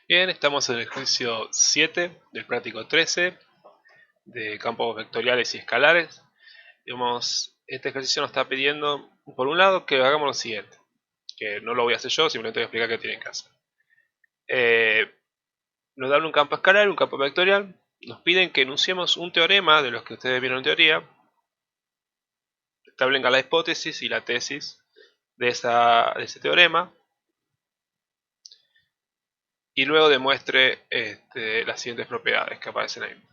Bien, estamos en el ejercicio 7 del práctico 13 de campos vectoriales y escalares. Este ejercicio nos está pidiendo, por un lado, que hagamos lo siguiente, que no lo voy a hacer yo, simplemente voy a explicar qué tienen que hacer. Nos dan un campo escalar, un campo vectorial, nos piden que enunciemos un teorema de los que ustedes vieron en teoría, establecen la hipótesis y la tesis de ese teorema, y luego demuestre las siguientes propiedades que aparecen ahí.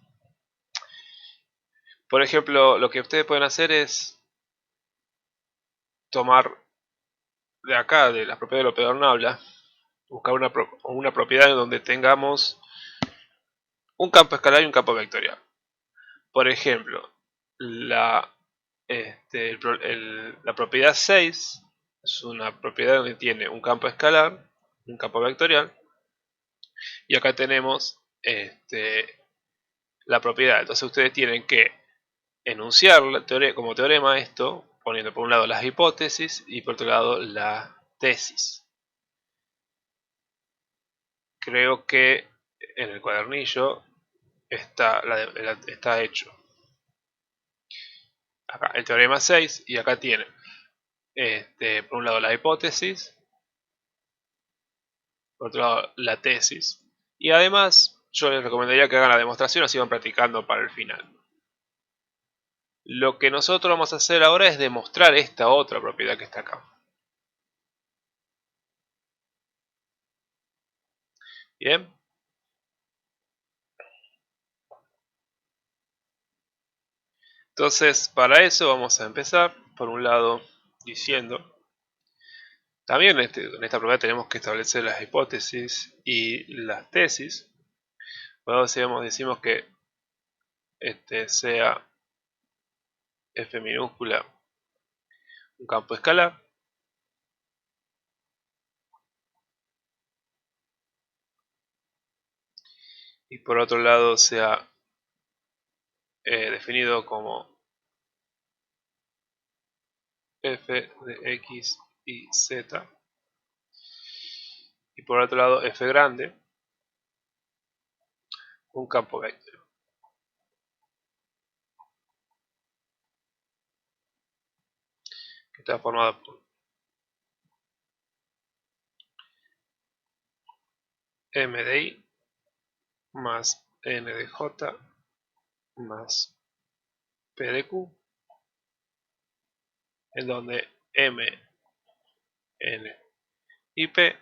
Por ejemplo, lo que ustedes pueden hacer es tomar de acá, de las propiedades de Lopedo habla, buscar una propiedad en donde tengamos un campo escalar y un campo vectorial. Por ejemplo, la propiedad 6 es una propiedad donde tiene un campo escalar y un campo vectorial. Y acá tenemos la propiedad. Entonces ustedes tienen que enunciar como teorema esto, poniendo por un lado las hipótesis y por otro lado la tesis. Creo que en el cuadernillo está hecho. Acá el teorema 6 y acá tiene por un lado la hipótesis, por otro lado la tesis. Y además yo les recomendaría que hagan la demostración, así van practicando para el final. Lo que nosotros vamos a hacer ahora es demostrar esta otra propiedad que está acá. Bien. Entonces, para eso vamos a empezar, por un lado, diciendo, también en esta propiedad tenemos que establecer las hipótesis y las tesis. Luego decimos que sea f minúscula un campo escalar. Y por otro lado sea definido como f de x y z. Y por otro lado f grande un campo vector que está formado por m de i más n de j más p de q, en donde m, n y p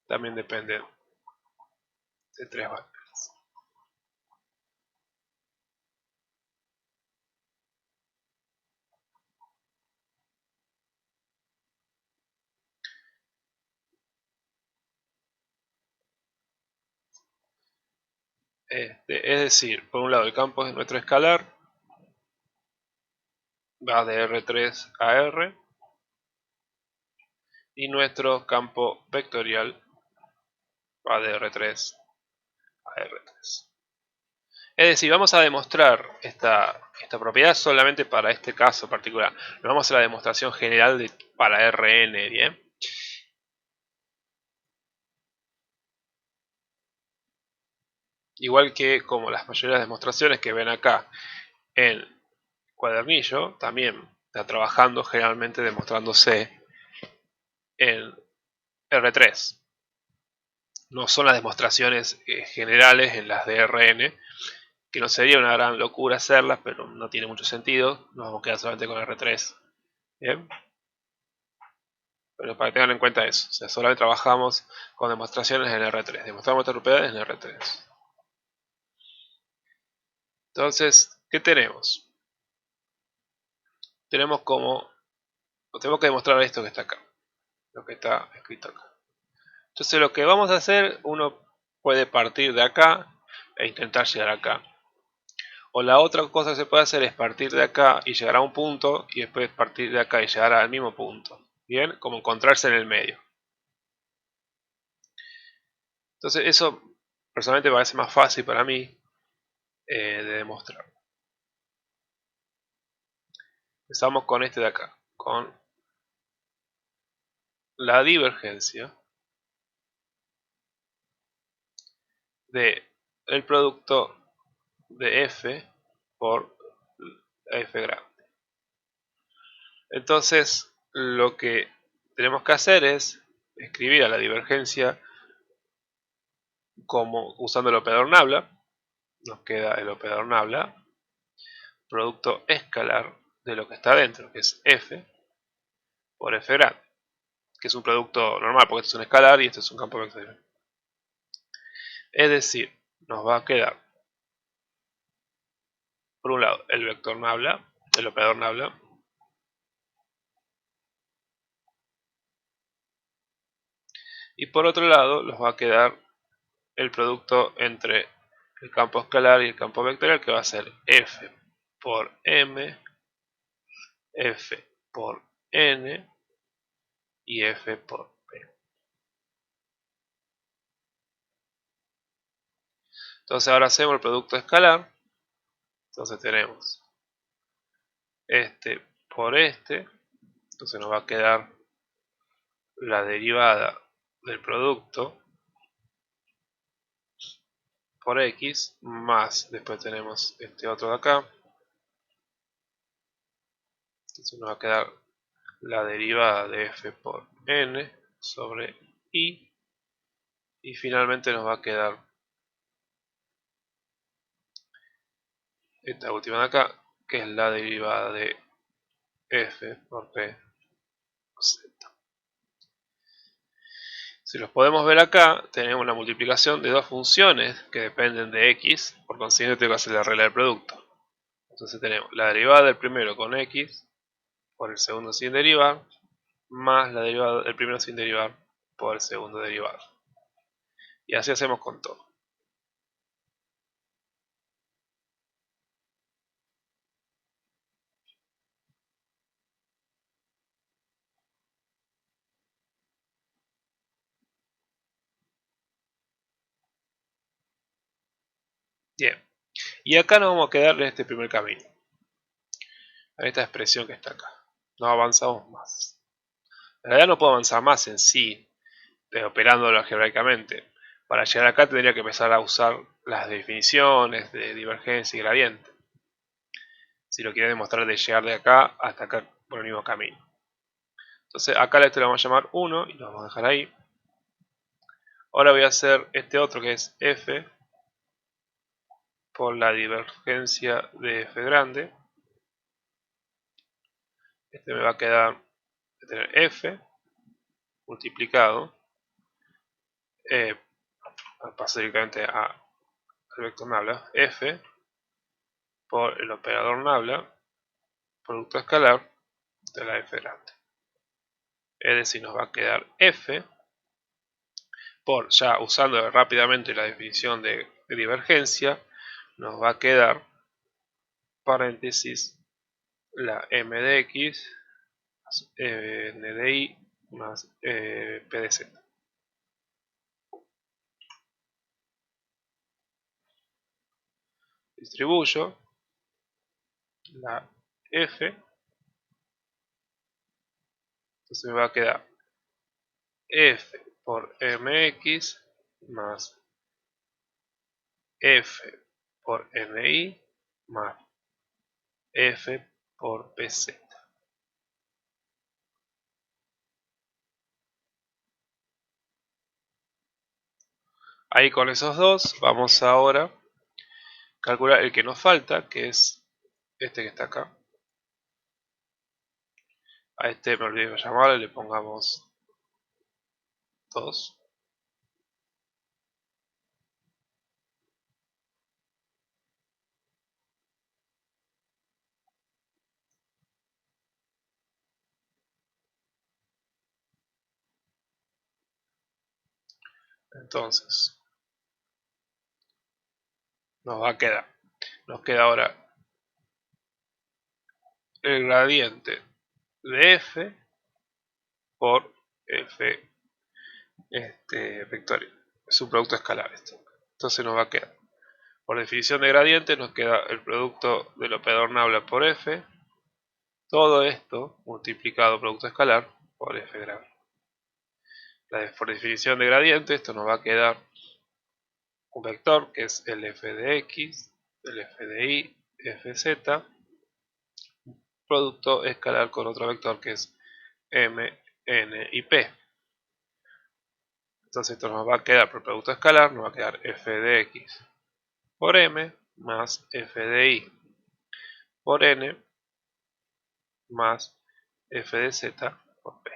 también dependen de tres variables. Es decir, por un lado el campo de nuestro escalar va de R3 a R y nuestro campo vectorial va de R3 a R3. Es decir, vamos a demostrar esta propiedad solamente para este caso particular. No vamos a hacer la demostración general para Rn, ¿bien? Igual que como las mayoría de las demostraciones que ven acá en el cuadernillo, también está trabajando generalmente demostrándose en R3. No son las demostraciones generales en las de Rn, que no sería una gran locura hacerlas, pero no tiene mucho sentido. Nos vamos a quedar solamente con R3. ¿Bien? Pero para que tengan en cuenta eso, o sea, solamente trabajamos con demostraciones en R3, demostramos nuestras propiedades en R3. Entonces, ¿qué tenemos? Tenemos que demostrar esto que está acá, lo que está escrito acá. Entonces lo que vamos a hacer, uno puede partir de acá e intentar llegar acá. O la otra cosa que se puede hacer es partir de acá y llegar a un punto y después partir de acá y llegar al mismo punto. Bien, como encontrarse en el medio. Entonces eso personalmente parece más fácil para mí de demostrar. Empezamos con este de acá, con la divergencia de el producto de f por f grande. Entonces lo que tenemos que hacer es escribir a la divergencia como usando el operador nabla. Nos queda el operador nabla, producto escalar de lo que está dentro, que es f por f grande, que es un producto normal porque esto es un escalar y esto es un campo vectorial. Es decir, nos va a quedar por un lado el vector nabla, el operador nabla, y por otro lado nos va a quedar el producto entre el campo escalar y el campo vectorial, que va a ser f por m, f por n y f por p. Entonces ahora hacemos el producto escalar. Entonces tenemos este por este. Entonces nos va a quedar la derivada del producto por x más, después tenemos este otro de acá. Entonces nos va a quedar la derivada de f por n sobre i. Y finalmente nos va a quedar esta última de acá, que es la derivada de f por p z. Si los podemos ver acá, tenemos una multiplicación de dos funciones que dependen de x, por consiguiente tengo que hacer la regla del producto. Entonces tenemos la derivada del primero con x por el segundo sin derivar, más la derivada del primero sin derivar por el segundo derivado. Y así hacemos con todo. Bien, y acá nos vamos a quedar en este primer camino, en esta expresión que está acá. No avanzamos más. En realidad no puedo avanzar más en sí, operándolo algebraicamente. Para llegar acá tendría que empezar a usar las definiciones de divergencia y gradiente. Si lo quiero demostrar de llegar de acá hasta acá por el mismo camino. Entonces acá a este lo vamos a llamar 1 y lo vamos a dejar ahí. Ahora voy a hacer este otro que es f por la divergencia de f grande. Este me va a quedar de tener f multiplicado, paso directamente al vector nabla, f por el operador nabla, producto escalar de la f grande. Es decir, nos va a quedar f por, ya usando rápidamente la definición de divergencia, nos va a quedar paréntesis la m de x n de y más p de z. Distribuyo la f, entonces me va a quedar f por mx más f por mi más f por pz. Ahí con esos dos vamos ahora a calcular el que nos falta, que es este que está acá. A este me olvidé de llamarle, le pongamos 2. Entonces nos queda ahora el gradiente de f por f vectorial. Es un producto escalar esto. Entonces nos va a quedar, por definición de gradiente, nos queda el producto del operador nabla por f. Todo esto multiplicado producto escalar por f grande. Por definición de gradiente, esto nos va a quedar un vector que es el f de x, el f de y, fz, producto escalar con otro vector que es m, n y p. Entonces esto nos va a quedar por producto escalar, nos va a quedar f de x por m más f de y por n más f de z por p.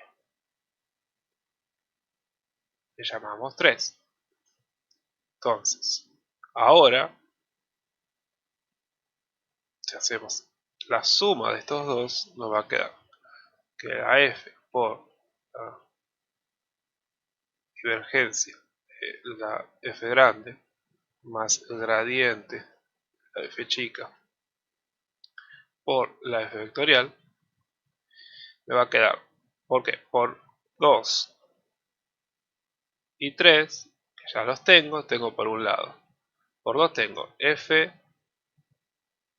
Le llamamos 3. Entonces, ahora, si hacemos la suma de estos dos, nos va a quedar que la f por la divergencia de la f grande más el gradiente la f chica por la f vectorial me va a quedar, ¿por qué? Por 2 y 3, que ya los tengo por un lado, por 2 tengo f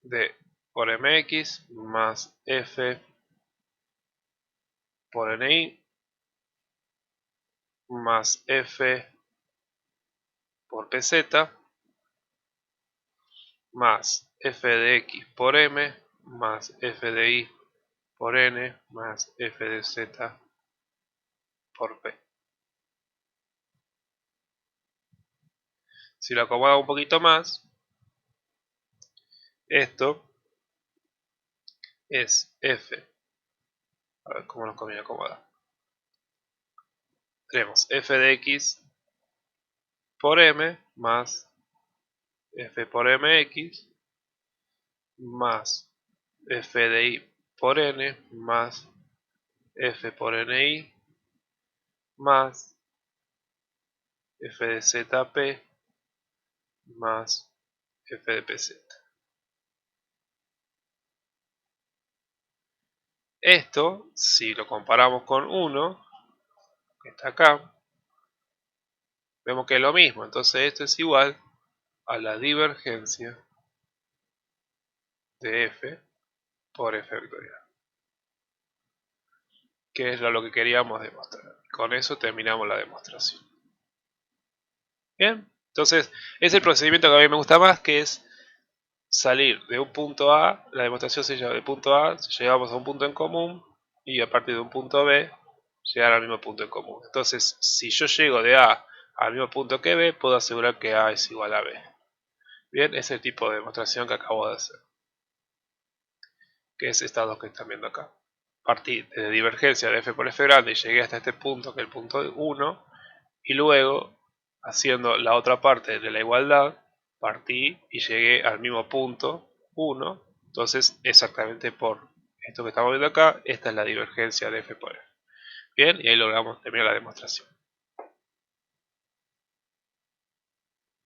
de por mx más f por ni más f por pz más f de x por m más f de y por n más f de z por p. Si lo acomodo un poquito más, esto es f. A ver cómo nos conviene acomodar. Tenemos f de x por m más f por mx más f de y por n más f por ni más f de zp más f de pz. Esto, si lo comparamos con 1, que está acá, vemos que es lo mismo. Entonces esto es igual a la divergencia de f por f vectorial, que es lo que queríamos demostrar. Con eso terminamos la demostración. Bien, entonces es el procedimiento que a mí me gusta más, que es salir de un punto A, la demostración se llama de punto A, llegamos a un punto en común y a partir de un punto B llegar al mismo punto en común. Entonces, si yo llego de A al mismo punto que B, puedo asegurar que A es igual a B. Bien, es el tipo de demostración que acabo de hacer, que es estas dos que están viendo acá. Partí de divergencia de f por f grande y llegué hasta este punto, que es el punto 1, y luego, haciendo la otra parte de la igualdad, partí y llegué al mismo punto 1. Entonces, exactamente por esto que estamos viendo acá, esta es la divergencia de f por f. Bien, y ahí logramos terminar la demostración.